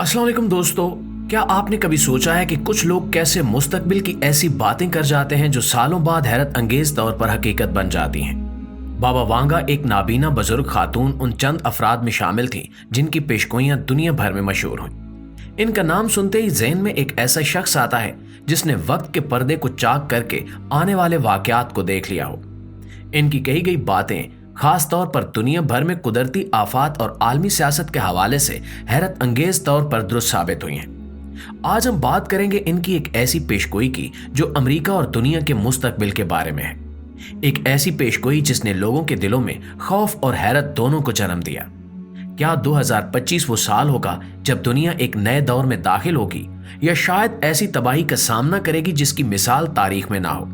अस्सलाम वालेकुम दोस्तों। क्या आपने कभी सोचा है कि कुछ लोग कैसे मुस्तकबिल की ऐसी बातें कर जाते हैं जो सालों बाद हैरत अंगेज तौर पर हकीकत बन जाती हैं। बाबा वांगा एक नाबीना बुजुर्ग खातून उन चंद अफराद में शामिल थी जिनकी पेशगोइयां दुनिया भर में मशहूर हुई। इनका नाम सुनते ही ज़हन में एक ऐसा शख्स आता है जिसने वक्त के पर्दे को चाक करके आने वाले वाकयात को देख लिया हो। इनकी कही गई बातें खास तौर पर दुनिया भर में कुदरती आफात और आलमी सियासत के हवाले से हैरत अंगेज तौर पर दुरुस्त साबित हुई हैं। आज हम बात करेंगे इनकी एक ऐसी पेशगोई की जो अमेरिका और दुनिया के मुस्तकबिल के बारे में है। एक ऐसी पेशगोई जिसने लोगों के दिलों में खौफ और हैरत दोनों को जन्म दिया। क्या 2025 वो साल होगा जब दुनिया एक नए दौर में दाखिल होगी, या शायद ऐसी तबाही का सामना करेगी जिसकी मिसाल तारीख में ना हो?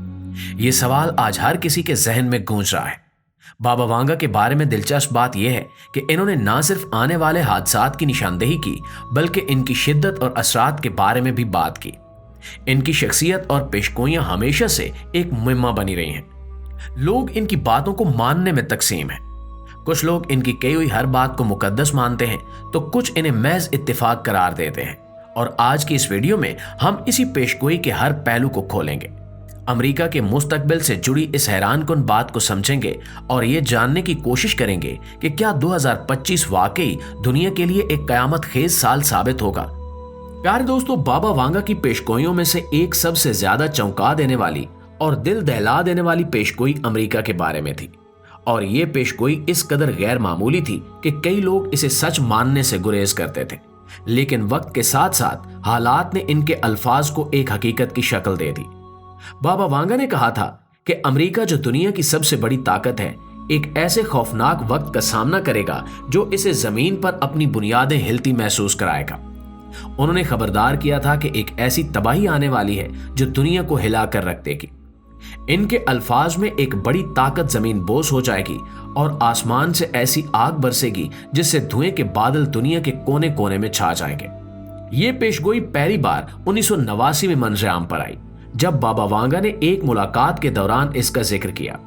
ये सवाल आज हर किसी के जहन में गूंज रहा है। बाबा वांगा के बारे में दिलचस्प बात यह है कि इन्होंने न सिर्फ आने वाले हादसात की निशानदेही की, बल्कि इनकी शिद्दत और असरात के बारे में भी बात की। इनकी शख्सियत और पेशगोइयां हमेशा से एक मुहिम्मा बनी रही हैं। लोग इनकी बातों को मानने में तकसीम हैं। कुछ लोग इनकी कही हुई हर बात को मुकद्दस मानते हैं, तो कुछ इन्हें महज इत्तेफाक करार देते हैं। और आज की इस वीडियो में हम इसी पेशगोई के हर पहलू को खोलेंगे, अमेरिका के मुस्तकबिल से जुड़ी इस हैरानकुन बात को समझेंगे और ये जानने की कोशिश करेंगे कि क्या 2025 वाकई दुनिया के लिए एक कयामत खेज साल साबित होगा। प्यारे दोस्तों, बाबा वांगा की पेशगोइयों में से एक सबसे ज्यादा चौंका देने वाली और दिल दहला देने वाली पेशगोई अमेरिका के बारे में थी। और ये पेशगोई इस कदर गैर मामूली थी कि कई लोग इसे सच मानने से गुरेज करते थे। लेकिन वक्त के साथ साथ हालात ने इनके अल्फाज को एक हकीकत की शक्ल दे दी। बाबा वांगा ने कहा था कि अमेरिका जो दुनिया की सबसे बड़ी ताकत है, एक ऐसे खौफनाक वक्त का सामना करेगा जो इसे जमीन पर अपनी बुनियादें हिलती महसूस कराएगा। उन्होंने खबरदार किया था कि एक ऐसी तबाही आने वाली है जो दुनिया को हिला कर रख देगी। इनके अल्फाज में एक बड़ी ताकत जमीन बोस हो जाएगी और आसमान से ऐसी आग बरसेगी जिससे धुएं के बादल दुनिया के कोने कोने में छा जाएंगे। ये पेशगोई पहली बार 1989 में मंजर-ए-आम पर आई, जब बाबा वांगा ने एक मुलाकात के दौरान इसका जिक्र किया।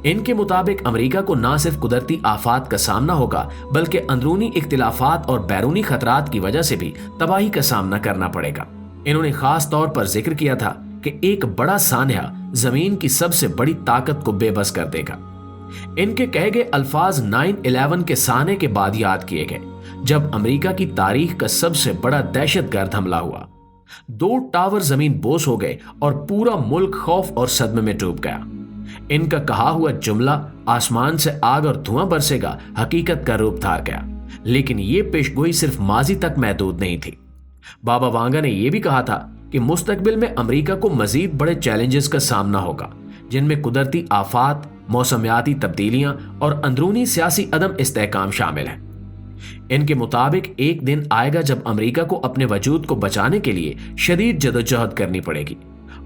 इनके मुताबिक अमेरिका को न सिर्फ कुदरती आफात का सामना होगा, बल्कि अंदरूनी इख्तिलाफात और बैरूनी खतरात की वजह से भी तबाही का सामना करना पड़ेगा। इन्होंने खास तौर पर जिक्र किया था कि एक बड़ा सान्या जमीन की सबसे बड़ी ताकत को बेबस कर देगा। इनके कहे गए अल्फाज 9/11 के साने के बाद याद किए गए, जब अमेरिका की तारीख का सबसे बड़ा दहशतगर्द हमला हुआ। 2 टावर जमीन बोस हो गए और पूरा मुल्क खौफ और सदमे में डूब गया। इनका कहा हुआ जुमला आसमान से आग और धुआं बरसेगा हकीकत का रूप धार गया। लेकिन यह पेशगोई सिर्फ माजी तक महदूद नहीं थी। बाबा वांगा ने यह भी कहा था कि मुस्तकबिल में अमेरिका को मजीद बड़े चैलेंजेस का सामना होगा, जिनमें कुदरती आफात, मौसमियाती तब्दीलियां और अंदरूनी सियासी अदम इस्तेहकाम शामिल हैं। इनके मुताबिक एक दिन आएगा जब अमेरिका को अपने वजूद को बचाने के लिए शदीद जदोजहद करनी पड़ेगी।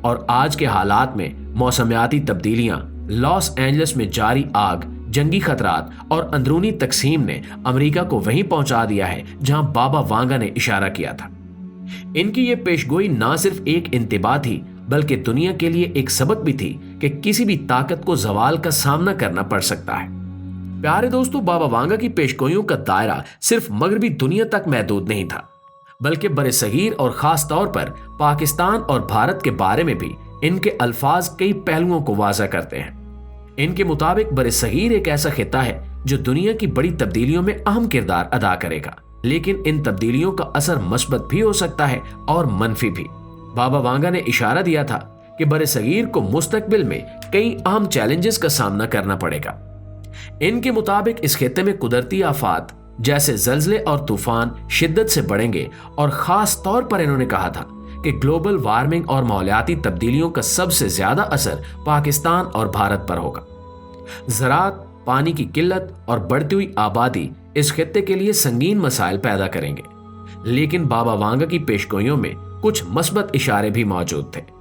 और आज के हालात में मौसमियाती तब्दीलियां, लॉस एंजलिस में जारी आग, जंगी खतरात और अंदरूनी तकसीम ने अमेरिका को वहीं पहुंचा दिया है जहां बाबा वांगा ने इशारा किया था। इनकी ये पेशगोई ना सिर्फ एक इंतबा थी, बल्कि दुनिया के लिए एक सबक भी थी कि किसी भी ताकत को जवाल का सामना करना पड़ सकता है। प्यारे दोस्तों, बाबा वांगा की पेशगोइयों का दायरा सिर्फ मगरबी दुनिया तक महदूद नहीं था, बल्कि बरसगीर और खास तौर पर पाकिस्तान और भारत के बारे में भी इनके अल्फाज कई पहलुओं को वाज़ा करते हैं। इनके मुताबिक बरसगीर एक ऐसा खिता है जो दुनिया की बड़ी तब्दीलियों में अहम किरदार अदा करेगा, लेकिन इन तब्दीलियों का असर मस्बत भी हो सकता है और मनफी भी। बाबा वांगा ने इशारा दिया था कि बरसगीर को मुस्तकबिल में कई अहम चैलेंजेस का सामना करना पड़ेगा। इनके मुताबिक इस खित्ते में कुदरती आफात जैसे जल्जले और तूफान शिद्दत से बढ़ेंगे, और खास तौर पर इन्होंने कहा था कि ग्लोबल वार्मिंग और माहौलियाती तब्दीलियों का सबसे ज्यादा असर पाकिस्तान और भारत पर होगा। ज़राअत, पानी की किल्लत और बढ़ती हुई आबादी इस खित्ते के लिए संगीन मसाइल पैदा करेंगे। लेकिन बाबा वांगा की पेशगोइयों में कुछ मस्बत इशारे भी मौजूद थे।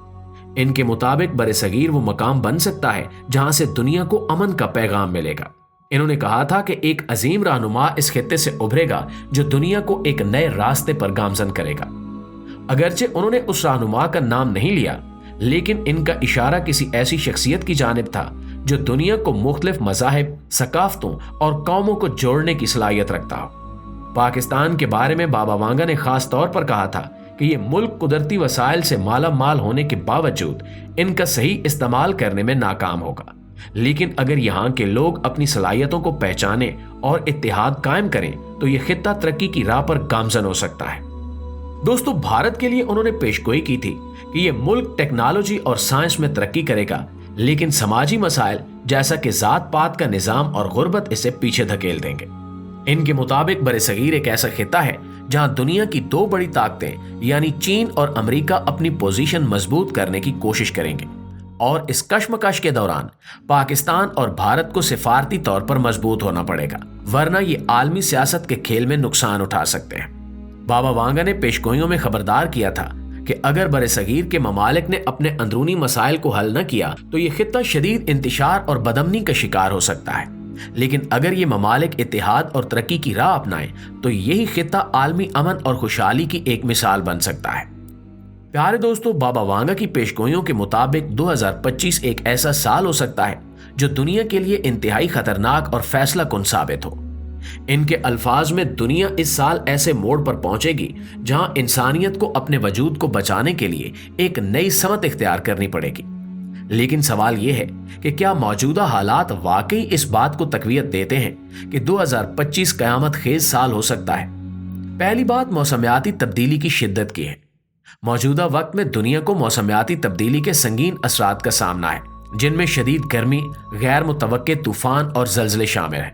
इनके मुताबिक बरसगीर वो मकाम बन सकता है जहां से दुनिया को अमन का पैगाम मिलेगा। इन्होंने कहा था कि एक अजीम रहनुमा इस खित्ते से उभरेगा जो दुनिया को एक नए रास्ते पर गामजन करेगा। अगरचे उन्होंने उस रहनुमा का नाम नहीं लिया, लेकिन इनका इशारा किसी ऐसी शख्सियत की जानिब था जो दुनिया को मुख्तलिफ मज़ाहिब, सकाफ़तों और कौमों को जोड़ने की सलाहियत रखता हो। پاکستان کے بارے میں بابا وانگا نے خاص طور پر کہا تھا کہ یہ ملک قدرتی وسائل سے مالا مال ہونے کے باوجود ان کا صحیح استعمال کرنے میں ناکام ہوگا، لیکن اگر یہاں کے لوگ اپنی صلاحیتوں کو پہچانیں اور اتحاد قائم کریں تو یہ خطہ ترقی کی راہ پر گامزن ہو سکتا ہے۔ دوستو، بھارت کے لیے انہوں نے پیشگوئی کی تھی کہ یہ ملک ٹیکنالوجی اور سائنس میں ترقی کرے گا، لیکن سماجی مسائل جیسا کہ ذات پات کا نظام اور غربت اسے پیچھے دھکیل دیں گے۔ ان کے مطابق برصغیر ایک ایسا خطہ ہے جہاں دنیا کی دو بڑی طاقتیں یعنی چین اور امریکہ اپنی پوزیشن مضبوط کرنے کی کوشش کریں گے، اور اس کشمکش کے دوران پاکستان اور بھارت کو سفارتی طور پر مضبوط ہونا پڑے گا، ورنہ یہ عالمی سیاست کے کھیل میں نقصان اٹھا سکتے ہیں۔ بابا وانگا نے پیشگوئیوں میں خبردار کیا تھا کہ اگر برصغیر کے ممالک نے اپنے اندرونی مسائل کو حل نہ کیا تو یہ خطہ شدید انتشار اور بدامنی کا شکار ہو سکتا ہے، لیکن اگر یہ ممالک اتحاد اور ترقی کی راہ اپنائیں تو یہی خطہ عالمی امن اور خوشحالی کی ایک مثال بن سکتا ہے۔ پیارے دوستو، بابا وانگا کی پیشگوئیوں کے مطابق 2025 ایک ایسا سال ہو سکتا ہے جو دنیا کے لیے انتہائی خطرناک اور فیصلہ کن ثابت ہو۔ ان کے الفاظ میں دنیا اس سال ایسے موڑ پر پہنچے گی جہاں انسانیت کو اپنے وجود کو بچانے کے لیے ایک نئی سمت اختیار کرنی پڑے گی، لیکن سوال یہ ہے کہ کیا موجودہ حالات واقعی اس بات کو تقویت دیتے ہیں کہ 2025 قیامت خیز سال ہو سکتا ہے؟ پہلی بات موسمیاتی تبدیلی کی شدت کی ہے۔ موجودہ وقت میں دنیا کو موسمیاتی تبدیلی کے سنگین اثرات کا سامنا ہے، جن میں شدید گرمی، غیر متوقع طوفان اور زلزلے شامل ہیں۔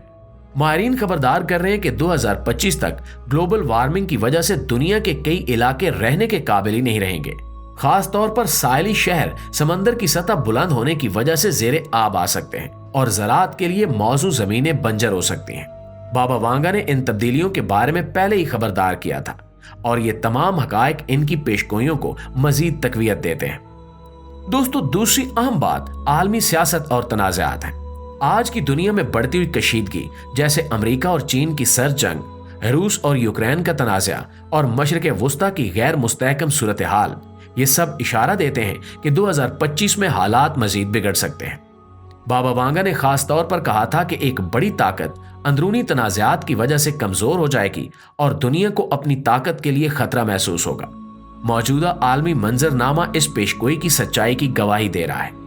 ماہرین خبردار کر رہے ہیں کہ 2025 تک گلوبل وارمنگ کی وجہ سے دنیا کے کئی علاقے رہنے کے قابل ہی نہیں رہیں گے، خاص طور پر ساحلی شہر سمندر کی سطح بلند ہونے کی وجہ سے زیر آب آ سکتے ہیں اور زراعت کے لیے موزوں زمینیں بنجر ہو سکتی ہیں۔ بابا وانگا نے ان تبدیلیوں کے بارے میں پہلے ہی خبردار کیا تھا، اور یہ تمام حقائق ان کی پیشگوئیوں کو مزید تقویت دیتے ہیں۔ دوستو، دوسری اہم بات عالمی سیاست اور تنازعات ہیں۔ آج کی دنیا میں بڑھتی ہوئی کشیدگی جیسے امریکہ اور چین کی سر جنگ، روس اور یوکرین کا تنازع اور مشرق وسطیٰ کی غیر مستحکم صورتحال، یہ سب اشارہ دیتے ہیں کہ 2025 میں حالات مزید بگڑ سکتے ہیں۔ بابا وانگا نے خاص طور پر کہا تھا کہ ایک بڑی طاقت اندرونی تنازعات کی وجہ سے کمزور ہو جائے گی اور دنیا کو اپنی طاقت کے لیے خطرہ محسوس ہوگا۔ موجودہ عالمی منظرنامہ اس پیشگوئی کی سچائی کی گواہی دے رہا ہے۔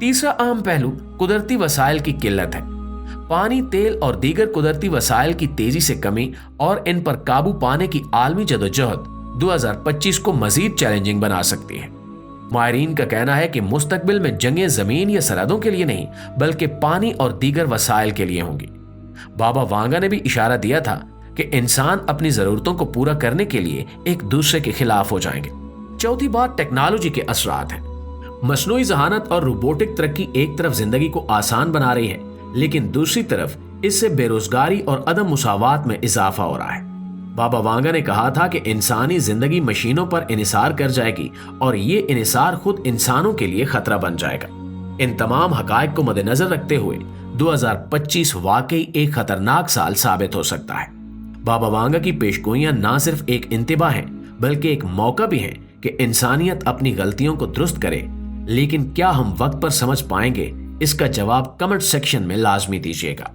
تیسرا اہم پہلو قدرتی وسائل کی قلت ہے۔ پانی، تیل اور دیگر قدرتی وسائل کی تیزی سے کمی اور ان پر قابو پانے کی عالمی جدوجہد 2025 کو مزید چیلنجنگ بنا سکتی ہے۔ ماہرین کا کہنا ہے کہ مستقبل میں جنگیں زمین یا سرحدوں کے لیے نہیں بلکہ پانی اور دیگر وسائل کے لیے ہوں گی۔ بابا وانگا نے بھی اشارہ دیا تھا کہ انسان اپنی ضرورتوں کو پورا کرنے کے لیے ایک دوسرے کے خلاف ہو جائیں گے۔ چوتھی بات ٹیکنالوجی کے اثرات ہیں۔ مصنوعی ذہانت اور روبوٹک ترقی ایک طرف زندگی کو آسان بنا رہی ہے، لیکن دوسری طرف اس سے بے روزگاری اور عدم مساوات میں اضافہ ہو رہا ہے۔ بابا وانگا نے کہا تھا کہ انسانی زندگی مشینوں پر انحصار کر جائے گی اور یہ انحصار خود انسانوں کے لیے خطرہ بن جائے گا۔ ان تمام حقائق کو مد نظر رکھتے ہوئے 2025 واقعی ایک خطرناک سال ثابت ہو سکتا ہے۔ بابا وانگا کی پیشگوئیاں نہ صرف ایک انتباہ ہیں بلکہ ایک موقع بھی ہے کہ انسانیت اپنی غلطیوں کو درست کرے، لیکن کیا ہم وقت پر سمجھ پائیں گے؟ اس کا جواب کمنٹ سیکشن میں لازمی دیجیے گا۔